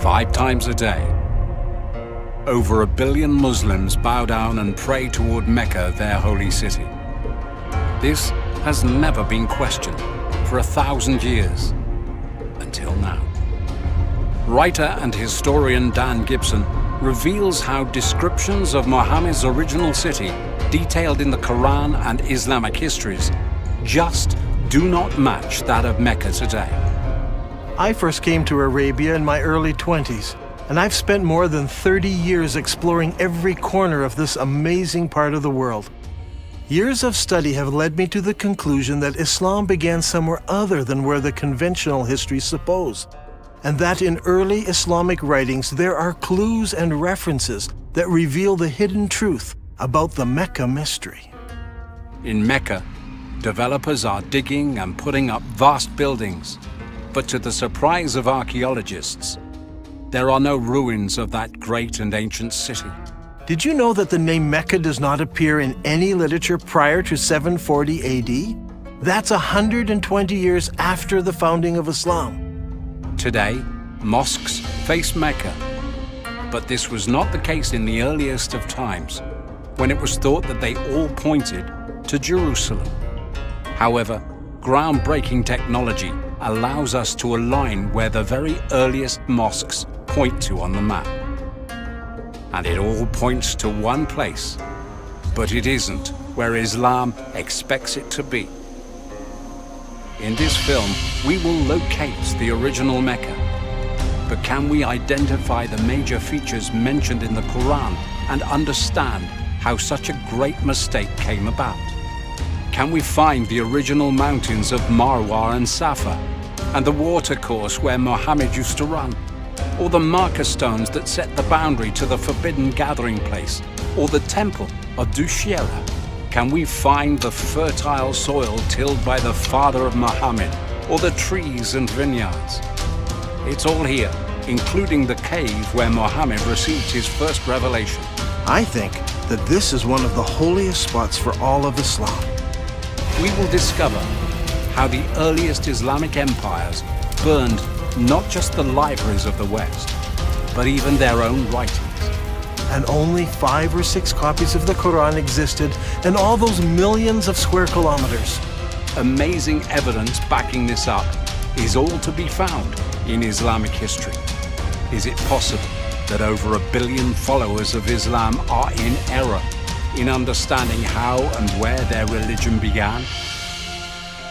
5 times a day. Over 1 billion Muslims bow down and pray toward Mecca, their holy city. This has never been questioned for 1,000 years, until now. Writer and historian Dan Gibson reveals how descriptions of Muhammad's original city, detailed in the Quran and Islamic histories, just do not match that of Mecca today. I first came to Arabia in my early 20s, and I've spent more than 30 years exploring every corner of this amazing part of the world. Years of study have led me to the conclusion that Islam began somewhere other than where the conventional histories suppose, and that in early Islamic writings there are clues and references that reveal the hidden truth about the Mecca mystery. In Mecca, developers are digging and putting up vast buildings, but to the surprise of archaeologists, there are no ruins of that great and ancient city. Did you know that the name Mecca does not appear in any literature prior to 740 AD? That's 120 years after the founding of Islam. Today, mosques face Mecca, but this was not the case in the earliest of times, when it was thought that they all pointed to Jerusalem. However, groundbreaking technology allows us to align where the very earliest mosques point to on the map. And it all points to one place, but it isn't where Islam expects it to be. In this film, we will locate the original Mecca. But can we identify the major features mentioned in the Quran and understand how such a great mistake came about? Can we find the original mountains of Marwa and Safa, and the watercourse where Muhammad used to run? Or the marker stones that set the boundary to the forbidden gathering place? Or the temple of Dushiela? Can we find the fertile soil tilled by the father of Muhammad, or the trees and vineyards? It's all here, including the cave where Muhammad received his first revelation. I think that this is one of the holiest spots for all of Islam. We will discover how the earliest Islamic empires burned not just the libraries of the West, but even their own writings. And only 5 or 6 copies of the Quran existed in all those millions of square kilometers. Amazing evidence backing this up is all to be found in Islamic history. Is it possible that over 1 billion followers of Islam are in error in understanding how and where their religion began?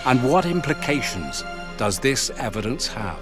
And what implications does this evidence have?